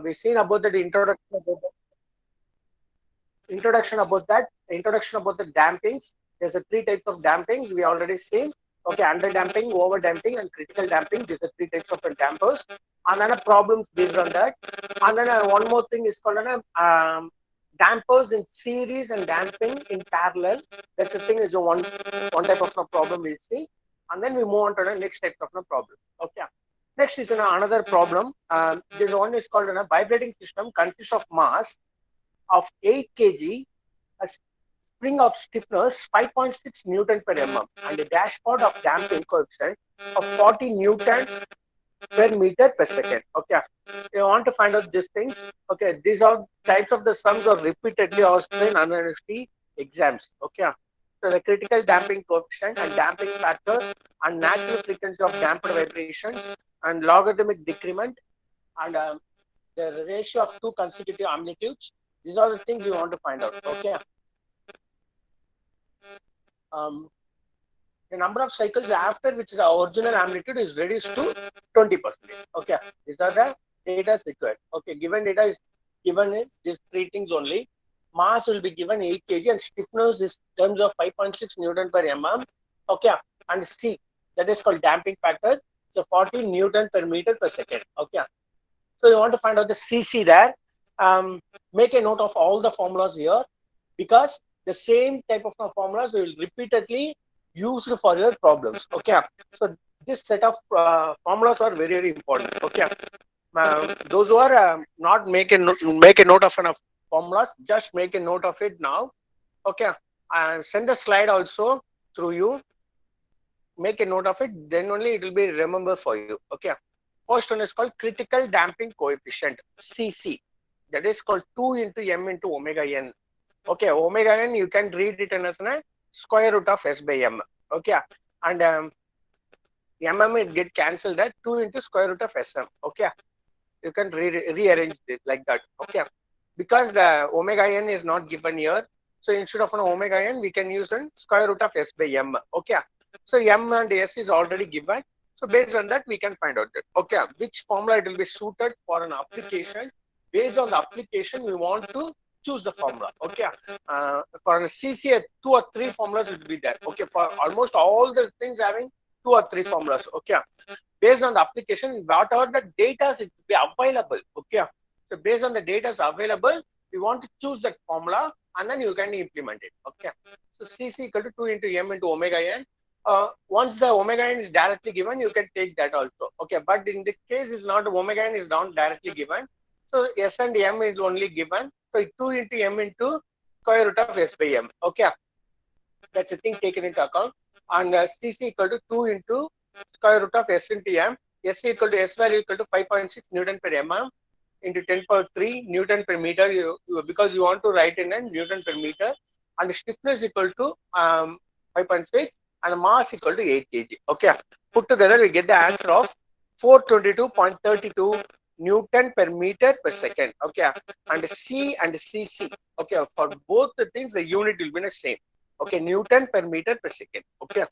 We've seen about the introduction about the dampings. There's a three types of dampings we already seen. Okay, under damping, over damping, and critical damping. These are three types of dampers. And then problems based on that. And then one more thing is called dampers in series and damping in parallel. That's the thing, is a one type of no problem we see. And then we move on to the next type of no problem. Okay. Next is another problem. This one is called a vibrating system consists of mass of 8 kg, a spring of stiffness 5.6 Newton per mm, and a dashboard of damping coefficient of 40 Newton per meter per second. Okay, you want to find out these things. Okay, these are types of the sums are repeatedly asked in university exams. Okay, so the critical damping coefficient and damping factor and natural frequency of damped vibrations and logarithmic decrement and the ratio of two consecutive amplitudes. These are the things you want to find out. Okay. Um, the number of cycles after which the original amplitude is reduced to 20%. Okay, these are the data required. Okay, given data is given in these three things only. Mass will be given 8 kg and stiffness is terms of 5.6 Newton per mm. Okay, and C, that is called damping factor. So 40 Newton per meter per second. Okay, so you want to find out the CC there. Make a note of all the formulas here, because the same type of formulas will repeatedly used for your problems. Okay, so this set of formulas are very very important. Okay, those who are not make a note of enough formulas, just make a note of it now. Okay, send the slide also through you. Make a note of it, then only it will be remembered for you. Okay, first one is called critical damping coefficient, CC. That is called 2 into m into omega n. Okay, omega n you can read it as a square root of s by m. Okay, and mm it get cancelled at 2 into square root of sm. Okay, you can rearrange it like that. Okay, because the omega n is not given here, so instead of an omega n we can use an square root of s by m. Okay, so m and s is already given, so based on that we can find out that. Okay, which formula it will be suited for an application. Based on the application we want to choose the formula. Okay, for a CCA 2 or 3 formulas will be there. Okay, for almost all the things having 2 or 3 formulas. Okay, based on the application, whatever the data is be available. Okay, so based on the data is available, we want to choose that formula and then you can implement it. Okay, so CC equal to 2 into m into omega n. Once the omega n is directly given, you can take that also. Okay, but in the case is not, omega n is not directly given, so s and m is only given. So 2 into m into square root of s by m. Okay, that's a thing taken into account. And CC equal to 2 into square root of s into m. S equal to s value equal to 5.6 Newton per mm into 10 power 3 Newton per meter. Because you want to write in a Newton per meter, and the stiffness equal to 5.6 and the mass equal to 8 kg. Okay, put together we get the answer of 422.32 Newton per meter per second. Okay, and C and CC. Okay, for both the things the unit will be the same. Okay, Newton per meter per second. Okay.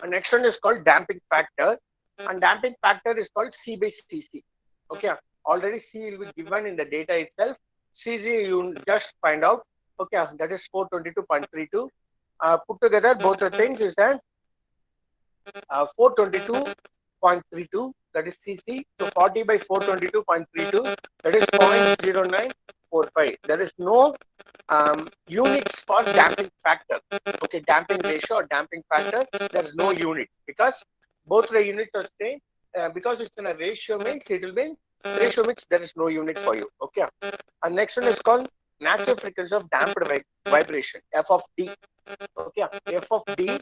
And next one is called damping factor, and damping factor is called C by CC. Okay, already C will be given in the data itself. CC you just find out. Okay, that is 422.32. Put together both the things is 422.32, that is CC. So 40 by 422.32, that is 0.0945. There is no units for damping factor. Okay, damping ratio or damping factor, there is no unit because both the units are same. Because it's in a ratio means it will be ratio means there is no unit for you. Okay, and next one is called natural frequency of damped vibration, f of d. Okay, f of d,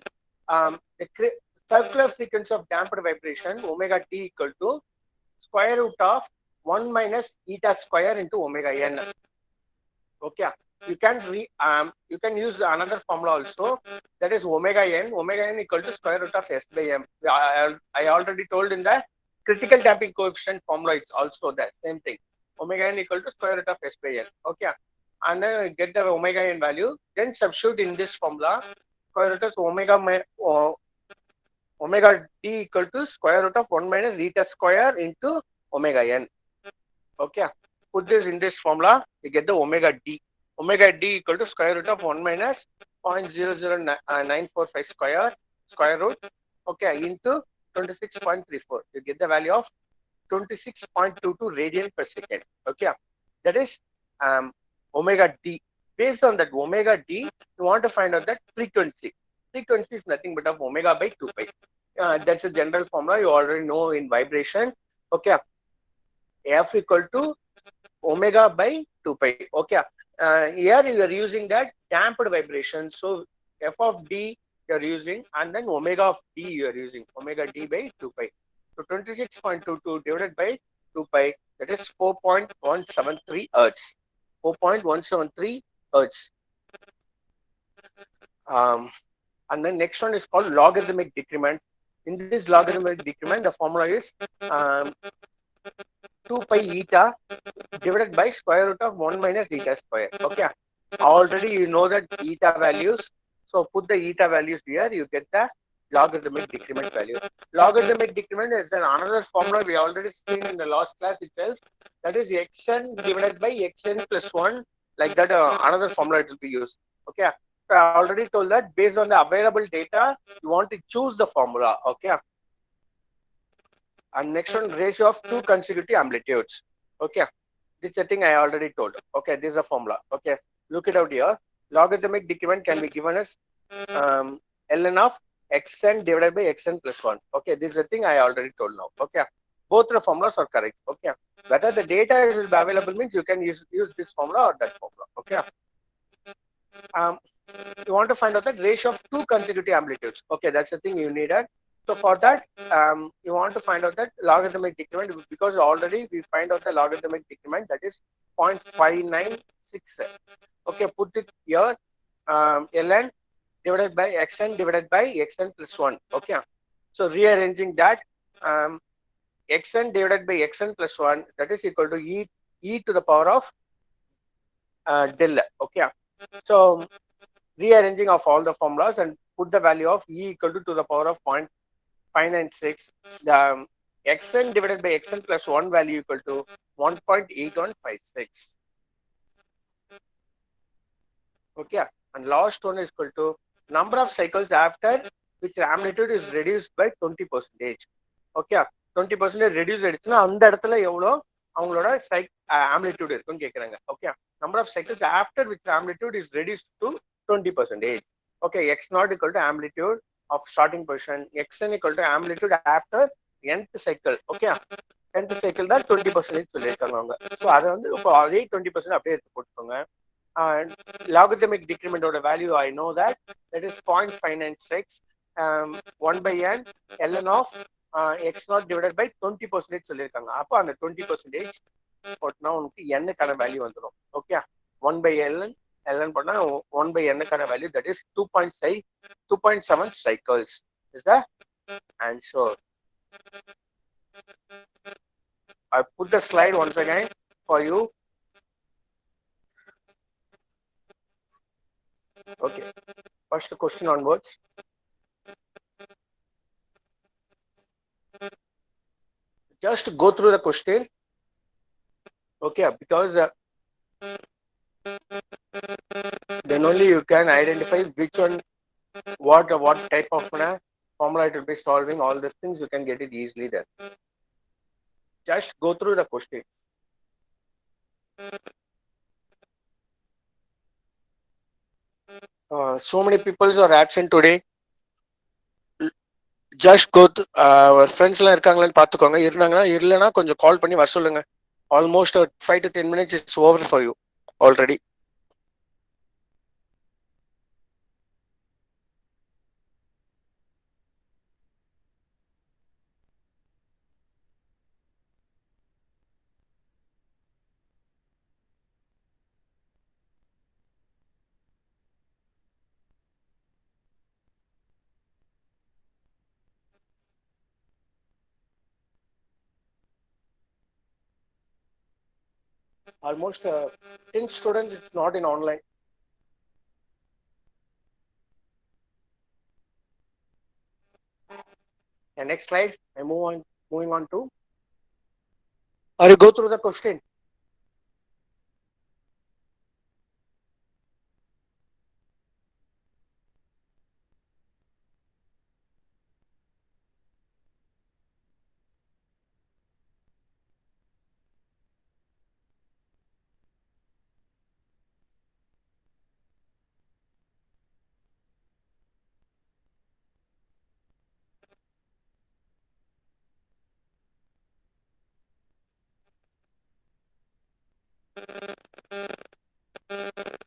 the circular frequency of damped vibration omega t equal to square root of 1 minus eta square into omega n. Okay, you can use another formula also, that is omega n equal to square root of s by m. I already told in the critical damping coefficient formula is also the same thing, omega n equal to square root of s by n. Okay, and then get the omega n value, then substitute in this formula square root of omega t equal to square root of 1 minus eta square into omega n. Okay, put this in this formula, you get the omega d. Omega d equal to square root of 1 minus 0.00945 square root, okay, into 26.34. You get the value of 26.22 radian per second. Okay, that is omega d. Based on that omega d, you want to find out that frequency. Frequency is nothing but of omega by 2 pi. That's a general formula you already know in vibration. Okay, f equal to omega by 2 pi. Okay, here you are using that damped vibration. So f of d you are using, and then omega of d you are using, omega d by 2 pi. So 26.22 divided by 2 pi, that is 4.173 hertz. 4.173 hertz. And then next one is called logarithmic decrement. In this logarithmic decrement, the formula is 2 pi eta divided by square root of 1 minus eta square. Okay, already you know that eta values, so put the eta values here, you get the logarithmic decrement value. Logarithmic decrement is another formula we already seen in the last class itself, that is xn divided by xn plus 1, like that. Another formula it will be used. Okay, so I already told that based on the available data you want to choose the formula. Okay, and next one, ratio of two consecutive amplitudes. Okay, this is a thing I already told. Okay, this is a formula. Okay, look it out here. Logarithmic decrement can be given as ln of xn divided by xn plus 1. Okay, this is a thing I already told now. Okay, both the formulas are correct. Okay, whether the data will be available means you can use this formula or that formula. Okay, you want to find out the ratio of two consecutive amplitudes. Okay, that's the thing you needed. So for that, you want to find out that logarithmic decrement, because already we find out the logarithmic decrement, that is 0.596. Okay, put it here, ln divided by xn divided by xn plus 1. Okay, so rearranging that, xn divided by xn plus 1, that is equal to e to the power of del. Okay, so rearranging of all the formulas and put the value of e equal to the power of 0.596. The xn divided by xn plus 1 value equal to 1.8156. Okay, and last one is equal to number of cycles after which amplitude is reduced by 20%. Okay, 20% reduce ஆயிடுச்சுன்னா அந்த இடத்துல எவ்வளோ அவங்களோட amplitude இருக்குன்னு கேட்குறாங்க. Okay, number of cycles after which amplitude is reduced to 20%. Okay, x naught equal to amplitude of starting position, xn equal to amplitude after nth cycle. Okay, nth cycle தான் 20% சொல்லியிருக்காங்க அவங்க. ஸோ அதை வந்து இப்போ அதே 20% அப்படியே எடுத்து போட்டுக்கோங்க. Logarithmic decrement of the value, I know that is 0.596 1 by n ln of x naught divided by 20% சொல்லியிருக்காங்க. அப்போ அந்த 20% போட்டோம்னா உங்களுக்கு n-க்கான வேல்யூ வந்துடும். ஓகே, 1 by ln போட்டா 1 by n-க்கான value, that is 2.7 cycles is the answer. I put the slide once again for you. Okay, first question onwards. Just go through the question. Okay, because then only you can identify which one, what type of formula it will be solving. All these things you can get it easily there. Just go through the question. So many people are absent today. Just go to our friends எல்லாம் இருக்காங்களான்னு பார்த்துக்கோங்க. இருந்தாங்கன்னா இல்லைன்னா கொஞ்சம் கால் பண்ணி வர சொல்லுங்க. Almost 5 to 10 minutes it's over for you already. Almost 10 students, it's not in online. And next slide, I'm moving on to or you go through the question.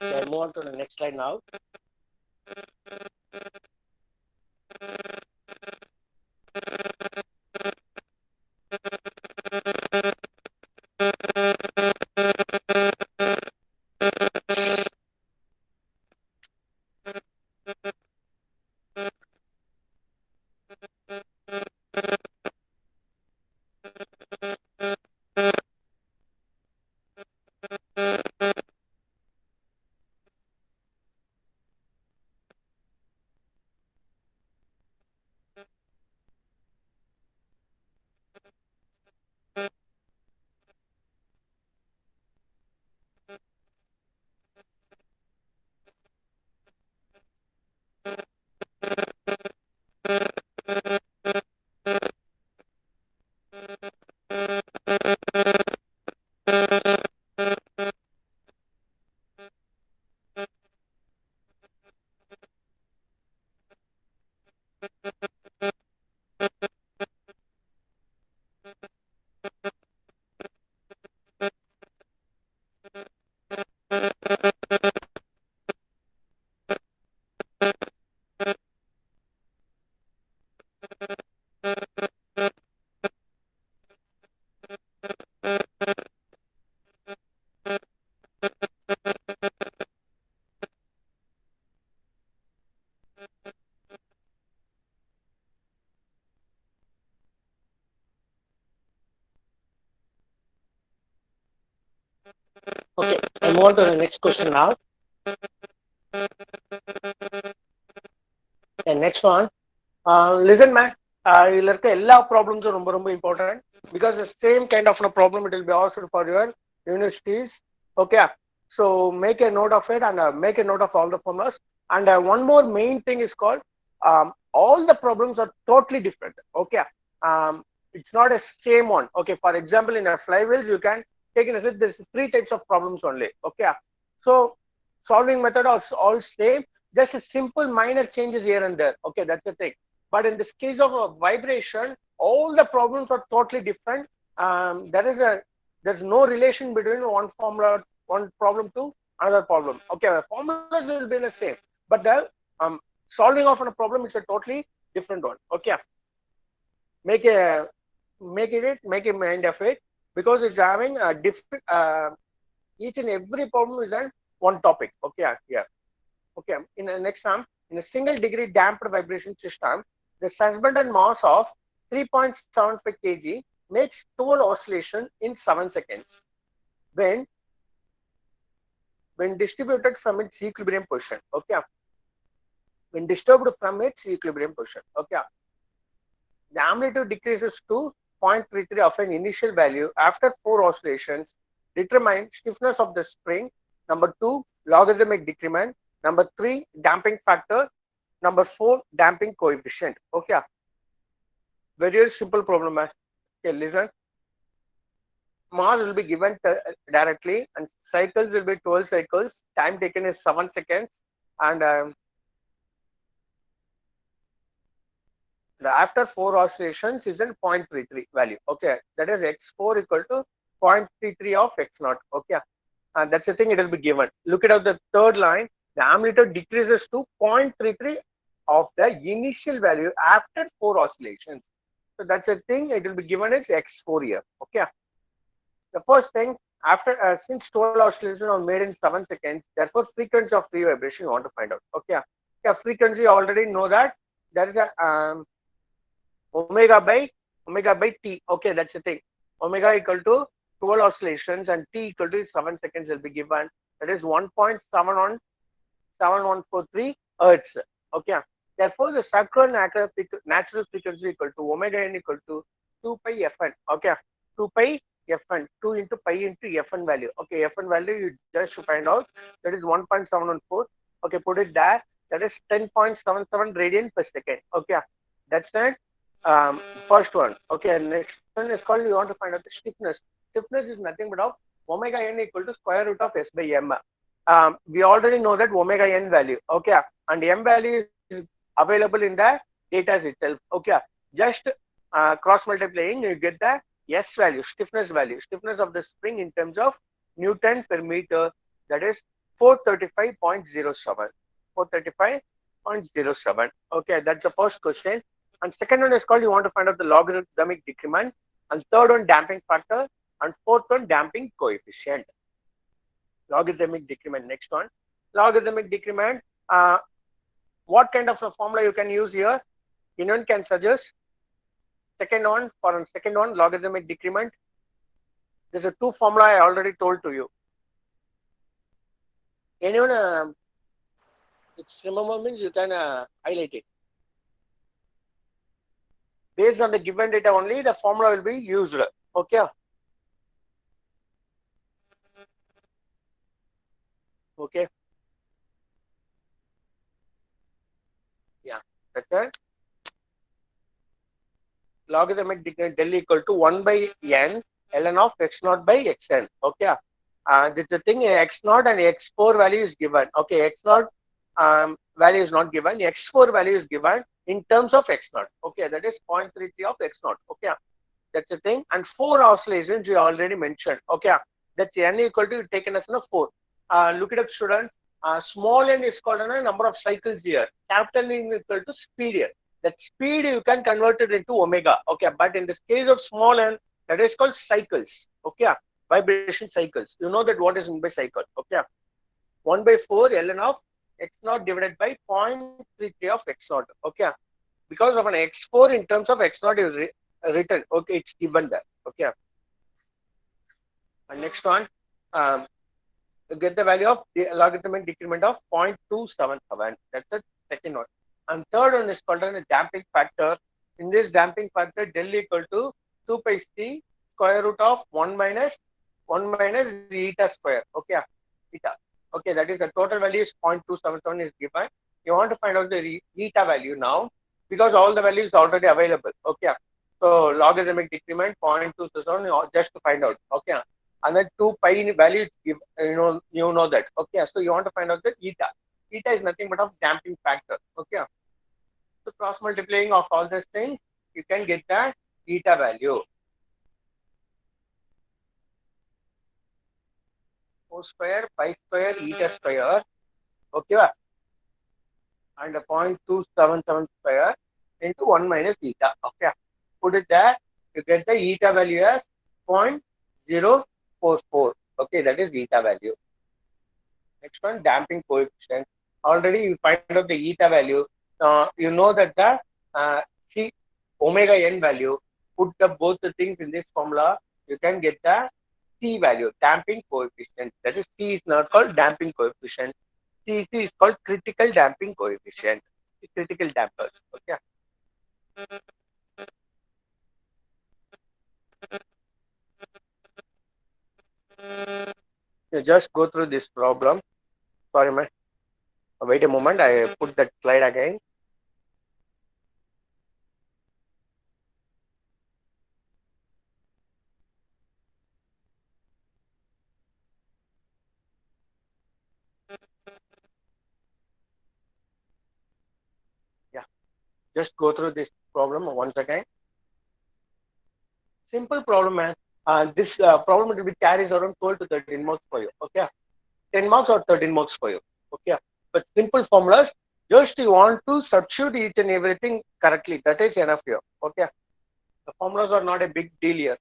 Okay, move on to the next slide now. Okay, I move on to the next question now. The next one, listen, man. இதுல இருக்க எல்லா ப்ராப்ளம்ஸும் ரொம்ப ரொம்ப important because same kind of problem it will be also for your universities. Okay, so make a note of it and make a note of all the formulas. And one more main thing is called all the problems are totally different. Okay, um, it's not a same one. Okay, for example, in a flywheels you can take in a set there's three types of problems only. Okay, so solving method are all same, just a simple minor changes here and there. Okay, that's the thing. But in this case of a vibration, all the problems are totally different. There's no relation between one formula, one problem to another problem. Okay, the formulas will be the same, but the solving of a problem is a totally different one. Okay, make a mind of it, because it's having a different each and every problem is on one topic. Okay, here. Okay, in the next one, in a single degree damped vibration system, the suspended mass of 3.75 kg makes 12 oscillation in 7 seconds when distributed from its equilibrium position. Okay, when disturbed from its equilibrium position. Okay, the amplitude decreases to 0.33 of an initial value after 4 oscillations. Determine stiffness of the spring. Number 2, logarithmic decrement. Number 3, damping factor. Number 4, damping coefficient. Okay, very simple problem. Okay, listen. Mass will be given directly, and cycles will be 12 cycles. Time taken is 7 seconds, and the after 4 oscillations is in 0.33 value. Okay, that is x4 equal to 0.33 of x0. Okay, and that's the thing, it will be given. Look at the third line, the amplitude decreases to 0.33 of the initial value after 4 oscillations. So that's the thing, it will be given as x4 here. Okay, the first thing, after since 12 oscillations are made in 7 seconds, therefore frequency of free vibration you want to find out. Okay, yeah, frequency already know that there is a omega by t. Okay, that's the thing. Omega equal to 12 oscillations and t equal to 7 seconds will be given. That is 1.7143 hertz. Okay. Therefore, the circular natural frequency equal to omega n equal to 2 pi fn. Okay. 2 pi Fn, 2 into pi into Fn value. Okay, Fn value you just find out, that is 1.714. Okay, put it there, that is 10.77 radian per second. Okay, that's the first one. Okay, next one is called, you want to find out the stiffness. Stiffness is nothing but of omega n equal to square root of S by m. We already know that omega n value. Okay, and m value is available in the data itself. Okay, just cross multiplying, you get the S value, stiffness value, stiffness of the spring in terms of Newton per meter, that is 435.07. 435.07. Okay, that's the first question. And second one is called, you want to find out the logarithmic decrement. And third one, damping factor. And fourth one, damping coefficient. Logarithmic decrement, next one. Logarithmic decrement, what kind of a formula you can use here? Anyone can suggest? Second one, for second one, logarithmic decrement. There's a two formula I already told to you. Anyone, it's remember means you can highlight it. Based on the given data only, the formula will be used. Okay. Okay. Yeah, that's it. Logarithmic decrement del equal to 1 by n ln of x naught by xn. Okay. This the thing, x naught and x4 value is given. Okay, x naught value is not given, x4 value is given in terms of x naught. Okay, that is 0.33 of x naught. Okay, that's the thing. And 4 oscillations you already mentioned. Okay, that's n equal to taken as a 4. Look it up, students. Small n is called a number of cycles here. Capital N is equal to speed here. That speed you can convert it into omega. Okay, but in this case of small n, that is called cycles. Okay, vibration cycles. You know that what is meant by cycle. Okay, 1 by 4 ln of x naught divided by 0.33 of x naught. Okay, because of an x4 in terms of x naught is written. Okay, it's given there. Okay, and next one, get the value of the logarithmic decrement of 0.277. That's the second one. And third one is called a damping factor. In this damping factor, del equal to 2 pi c square root of 1 minus eta square. Okay, eta. Okay, that is the total value is 0.277 is given. You want to find out the eta value now, because all the values are already available. Okay, so logarithmic decrement 0.277 just to find out. Okay, and then 2 pi value give, you know that. Okay, so you want to find out the eta. Eta is nothing but of damping factor. Okay, so cross multiplying of all these things, you can get the eta value. 4 square, pi square, eta square. Okay, and 0.277 square into 1 minus eta. Okay, put it there, you get the eta value as 0.044. Okay, that is eta value. Next one, damping coefficient. Already you find out the eta value. You know that the C omega n value. Put the both the things in this formula. You can get the C value, damping coefficient. That is, C is not called damping coefficient. CC is called critical damping coefficient. Critical dampers. Okay. You just go through this problem. Sorry, man. Wait a moment. I put that slide again. Yeah. Just go through this problem once again. Simple problem, man. This problem will be carries around 12 to 13 marks for you. Okay. 10 marks or 13 marks for you. Okay. But simple formulas, just you want to substitute each and everything correctly. That is enough here. Okay. The formulas are not a big deal here.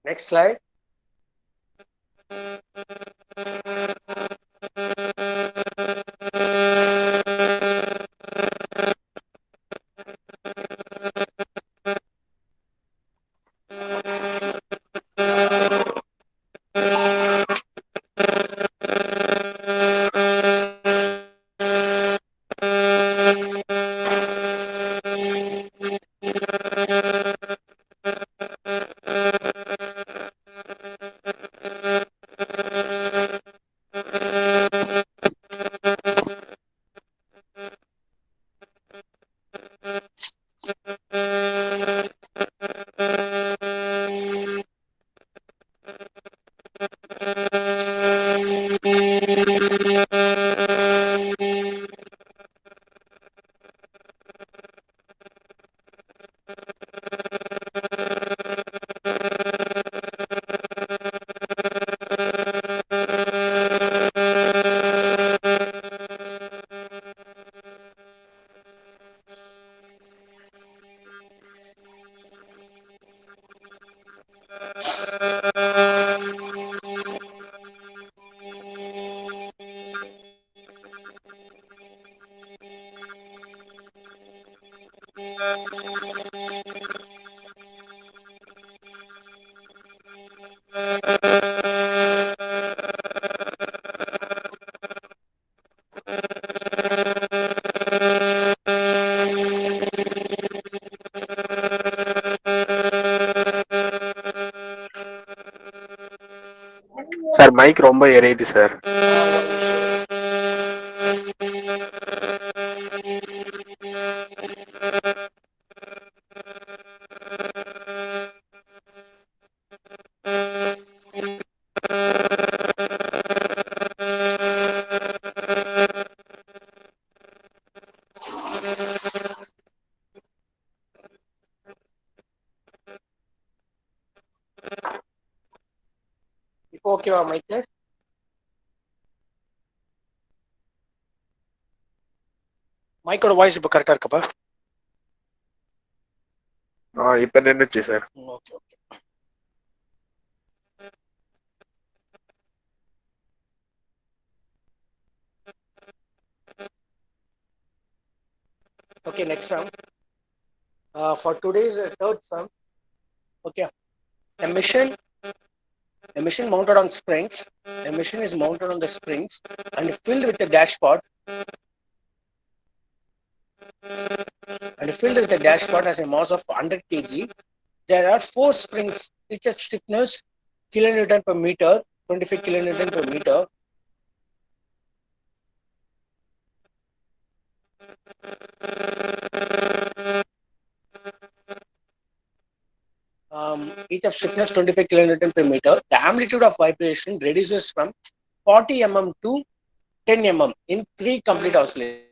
Next slide. Sir mic ரொம்ப எரியுது sir. இப்போ ஓகேவா மைக்கு? மைக்கோட voice இப்போ கரெக்டா இருக்கப்பா? இப்ப நின்னுச்சு sir. Okay okay. Okay, next sum. For today's third sum, okay, a machine mounted on springs. A machine is mounted on the springs and filled with a dashpot. Has a mass of 100 kg. There are 4 springs, each of stiffness kilonewton per meter, 25 kilonewton per meter. Each of stiffness 25 kilonewton per meter. The amplitude of vibration reduces from 40 mm to 10 mm in 3 complete oscillations.